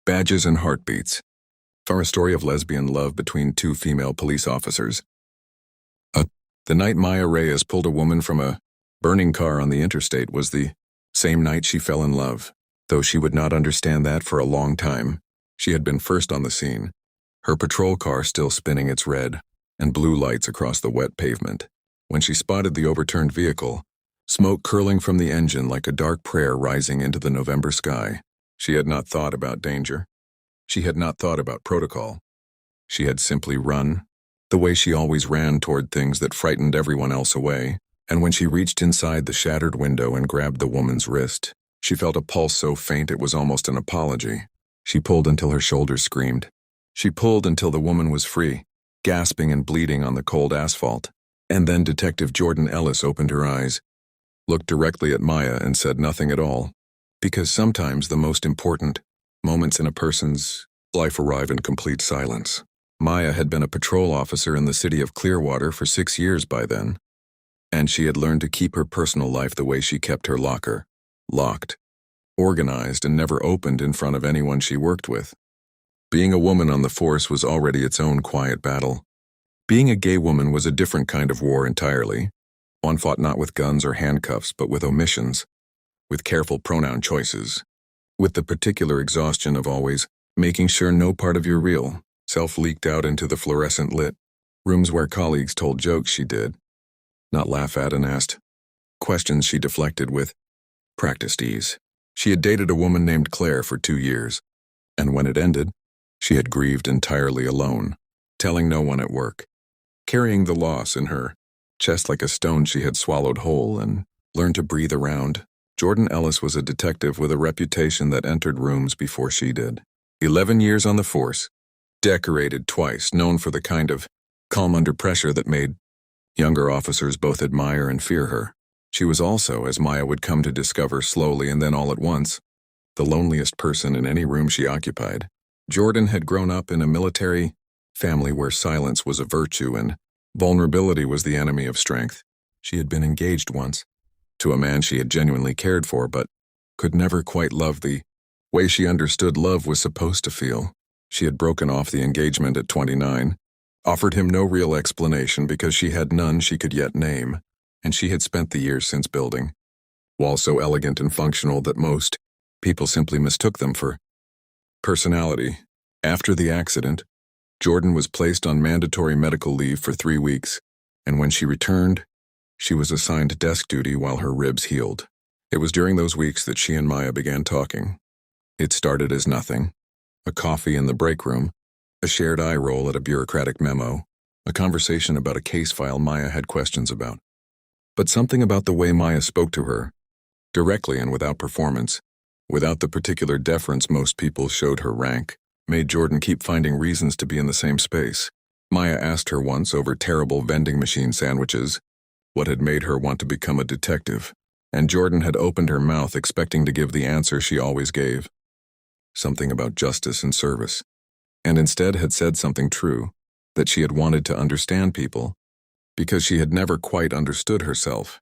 Badges and Heartbeats. For a story of lesbian love between two female police officers. The night Maya Reyes pulled a woman from a burning car on the interstate was the same night she fell in love, though she would not understand that for a long time. She had been first on the scene, her patrol car still spinning its red and blue lights across the wet pavement, when she spotted the overturned vehicle, smoke curling from the engine like a dark prayer rising into the November sky. She had not thought about danger. She had not thought about protocol. She had simply run, the way she always ran toward things that frightened everyone else away, and when she reached inside the shattered window and grabbed the woman's wrist, she felt a pulse so faint it was almost an apology. She pulled until her shoulders screamed. She pulled until the woman was free, gasping and bleeding on the cold asphalt. And then Detective Jordan Ellis opened her eyes, looked directly at Maya and said nothing at all, because sometimes the most important moments in a person's life arrive in complete silence. Maya had been a patrol officer in the city of Clearwater for 6 years by then, and she had learned to keep her personal life the way she kept her locker, locked, organized, and never opened in front of anyone she worked with. Being a woman on the force was already its own quiet battle. Being a gay woman was a different kind of war entirely. One fought not with guns or handcuffs, but with omissions, with careful pronoun choices, with the particular exhaustion of always making sure no part of your real self leaked out into the fluorescent lit rooms where colleagues told jokes she did not laugh at and asked questions she deflected with practiced ease. She had dated a woman named Claire for 2 years, and when it ended, she had grieved entirely alone, telling no one at work, carrying the loss in her chest like a stone she had swallowed whole and learned to breathe around. Jordan Ellis was a detective with a reputation that entered rooms before she did. 11 years on the force, decorated twice, known for the kind of calm under pressure that made younger officers both admire and fear her. She was also, as Maya would come to discover slowly and then all at once, the loneliest person in any room she occupied. Jordan had grown up in a military family where silence was a virtue and vulnerability was the enemy of strength. She had been engaged once, to a man she had genuinely cared for, but could never quite love the way she understood love was supposed to feel. She had broken off the engagement at 29, offered him no real explanation because she had none she could yet name, and she had spent the years since building walls so elegant and functional that most people simply mistook them for personality. After the accident, Jordan was placed on mandatory medical leave for 3 weeks, and when she returned, she was assigned desk duty while her ribs healed. It was during those weeks that she and Maya began talking. It started as nothing. A coffee in the break room, a shared eye roll at a bureaucratic memo, a conversation about a case file Maya had questions about. But something about the way Maya spoke to her, directly and without performance, without the particular deference most people showed her rank, made Jordan keep finding reasons to be in the same space. Maya asked her once over terrible vending machine sandwiches what had made her want to become a detective, and Jordan had opened her mouth expecting to give the answer she always gave. Something about justice and service, and instead had said something true, that she had wanted to understand people, because she had never quite understood herself.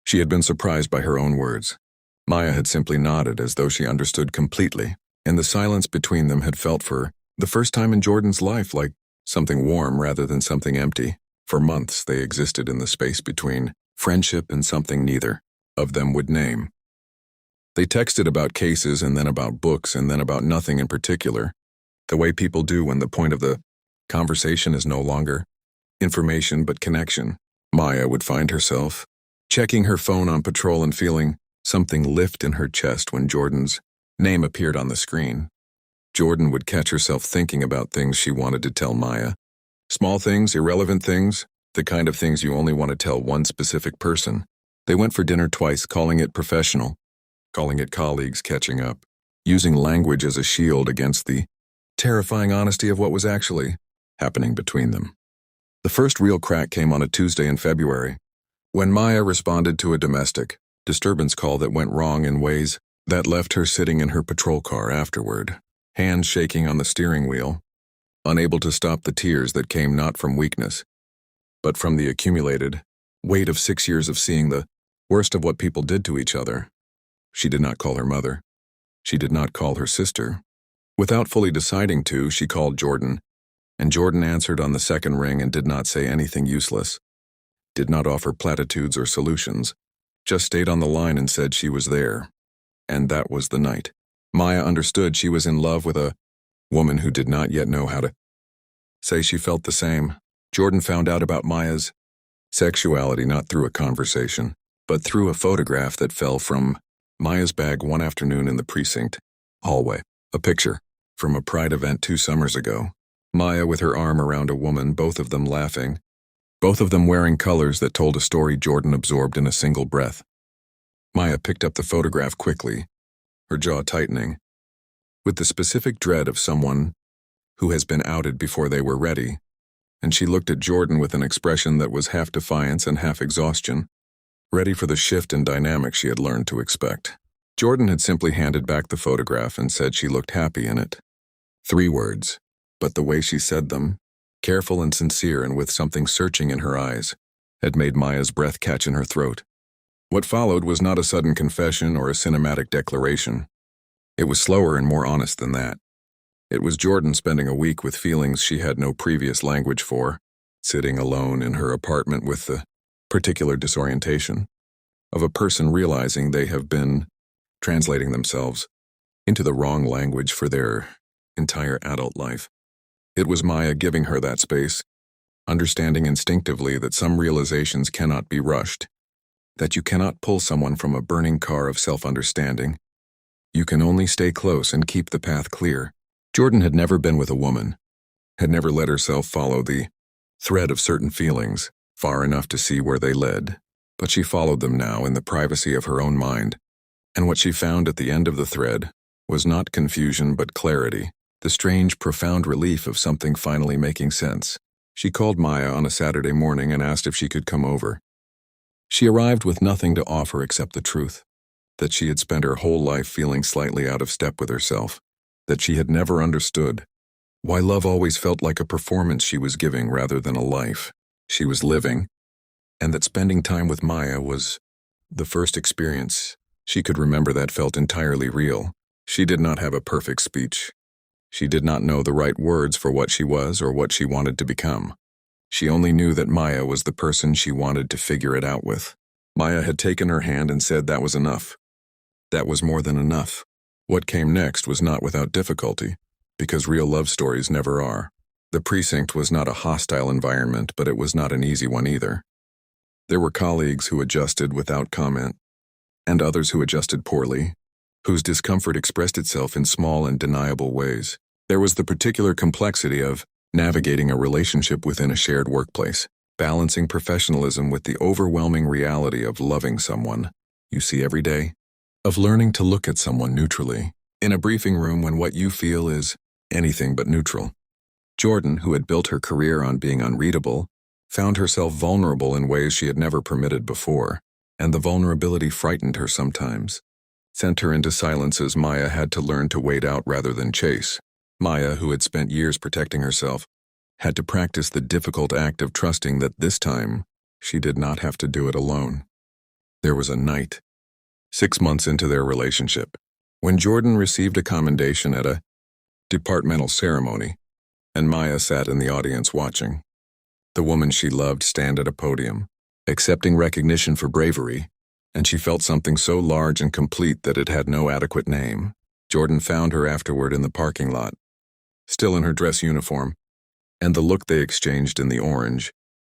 She had been surprised by her own words. Maya had simply nodded as though she understood completely, and the silence between them had felt for the first time in Jordan's life like something warm rather than something empty. For months they existed in the space between friendship and something neither of them would name. They texted about cases and then about books and then about nothing in particular, the way people do when the point of the conversation is no longer information but connection. Maya would find herself checking her phone on patrol and feeling something lift in her chest when Jordan's name appeared on the screen. Jordan would catch herself thinking about things she wanted to tell Maya. Small things, irrelevant things, the kind of things you only want to tell one specific person. They went for dinner twice, calling it professional, calling it colleagues catching up, using language as a shield against the terrifying honesty of what was actually happening between them. The first real crack came on a Tuesday in February, when Maya responded to a domestic disturbance call that went wrong in ways that left her sitting in her patrol car afterward, hands shaking on the steering wheel, unable to stop the tears that came not from weakness, but from the accumulated weight of 6 years of seeing the worst of what people did to each other. She did not call her mother. She did not call her sister. Without fully deciding to, she called Jordan, and Jordan answered on the second ring and did not say anything useless, did not offer platitudes or solutions, just stayed on the line and said she was there. And that was the night. Maya understood she was in love with a woman who did not yet know how to say she felt the same. Jordan found out about Maya's sexuality not through a conversation, but through a photograph that fell from Maya's bag one afternoon in the precinct hallway. A picture from a pride event 2 summers ago. Maya with her arm around a woman, both of them laughing, both of them wearing colors that told a story Jordan absorbed in a single breath. Maya picked up the photograph quickly, her jaw tightening, with the specific dread of someone who has been outed before they were ready, and she looked at Jordan with an expression that was half defiance and half exhaustion, ready for the shift in dynamic she had learned to expect. Jordan had simply handed back the photograph and said she looked happy in it. 3 words, but the way she said them, careful and sincere and with something searching in her eyes, had made Maya's breath catch in her throat. What followed was not a sudden confession or a cinematic declaration. It was slower and more honest than that. It was Jordan spending a week with feelings she had no previous language for, sitting alone in her apartment with the particular disorientation of a person realizing they have been translating themselves into the wrong language for their entire adult life. It was Maya giving her that space, understanding instinctively that some realizations cannot be rushed, that you cannot pull someone from a burning car of self-understanding. You can only stay close and keep the path clear. Jordan had never been with a woman, had never let herself follow the thread of certain feelings far enough to see where they led, but she followed them now in the privacy of her own mind, and what she found at the end of the thread was not confusion but clarity, the strange, profound relief of something finally making sense. She called Maya on a Saturday morning and asked if she could come over. She arrived with nothing to offer except the truth, that she had spent her whole life feeling slightly out of step with herself, that she had never understood why love always felt like a performance she was giving rather than a life she was living, and that spending time with Maya was the first experience she could remember that felt entirely real. She did not have a perfect speech. She did not know the right words for what she was or what she wanted to become. She only knew that Maya was the person she wanted to figure it out with. Maya had taken her hand and said that was enough. That was more than enough. What came next was not without difficulty, because real love stories never are. The precinct was not a hostile environment, but it was not an easy one either. There were colleagues who adjusted without comment, and others who adjusted poorly, whose discomfort expressed itself in small and deniable ways. There was the particular complexity of navigating a relationship within a shared workplace, balancing professionalism with the overwhelming reality of loving someone you see every day, of learning to look at someone neutrally, in a briefing room when what you feel is anything but neutral. Jordan, who had built her career on being unreadable, found herself vulnerable in ways she had never permitted before, and the vulnerability frightened her sometimes, sent her into silences Maya had to learn to wait out rather than chase. Maya, who had spent years protecting herself, had to practice the difficult act of trusting that this time she did not have to do it alone. There was a night, 6 months into their relationship, when Jordan received a commendation at a departmental ceremony, and Maya sat in the audience watching. The woman she loved stand at a podium, accepting recognition for bravery, and she felt something so large and complete that it had no adequate name. Jordan found her afterward in the parking lot, still in her dress uniform, and the look they exchanged in the orange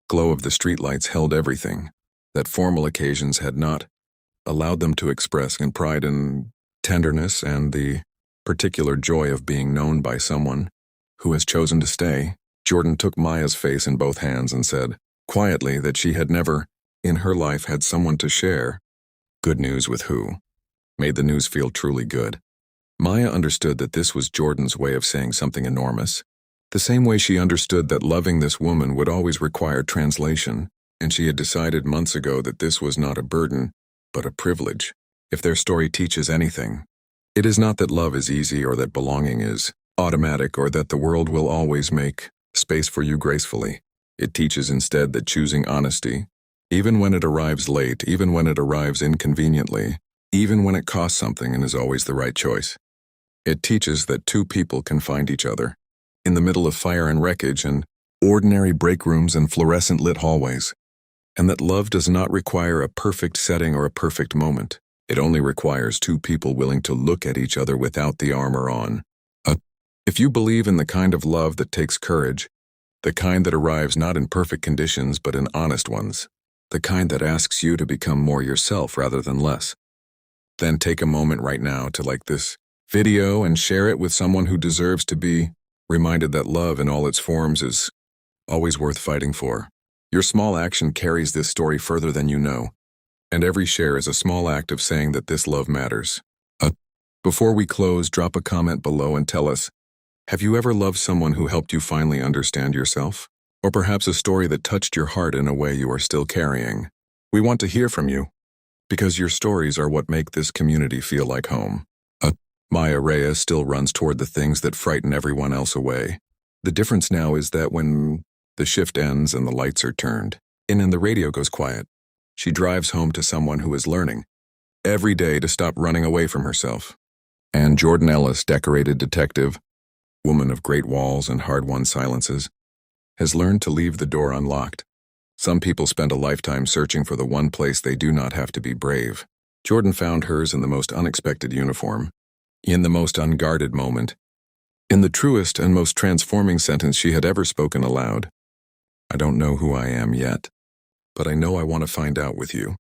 glow of the streetlights held everything that formal occasions had not allowed them to express in pride and tenderness and the particular joy of being known by someone who has chosen to stay. Jordan took Maya's face in both hands and said, quietly, that she had never, in her life, had someone to share good news with who made the news feel truly good. Maya understood that this was Jordan's way of saying something enormous, the same way she understood that loving this woman would always require translation, and she had decided months ago that this was not a burden, but a privilege. If their story teaches anything, it is not that love is easy or that belonging is automatic or that the world will always make space for you gracefully. It teaches instead that choosing honesty, even when it arrives late, even when it arrives inconveniently, even when it costs something and is always the right choice. It teaches that two people can find each other in the middle of fire and wreckage and ordinary break rooms and fluorescent lit hallways, and that love does not require a perfect setting or a perfect moment. It only requires two people willing to look at each other without the armor on. If you believe in the kind of love that takes courage, the kind that arrives not in perfect conditions but in honest ones, the kind that asks you to become more yourself rather than less, then take a moment right now to like this video and share it with someone who deserves to be reminded that love in all its forms is always worth fighting for. Your small action carries this story further than you know, and every share is a small act of saying that this love matters. Before we close, drop a comment below and tell us, have you ever loved someone who helped you finally understand yourself? Or perhaps a story that touched your heart in a way you are still carrying? We want to hear from you, because your stories are what make this community feel like home. Maya Reyes still runs toward the things that frighten everyone else away. The difference now is that when the shift ends and the lights are turned, and the radio goes quiet, she drives home to someone who is learning every day to stop running away from herself. And Jordan Ellis, decorated detective, woman of great walls and hard-won silences, has learned to leave the door unlocked. Some people spend a lifetime searching for the one place they do not have to be brave. Jordan found hers in the most unexpected uniform, in the most unguarded moment, in the truest and most transforming sentence she had ever spoken aloud. I don't know who I am yet, but I know I want to find out with you.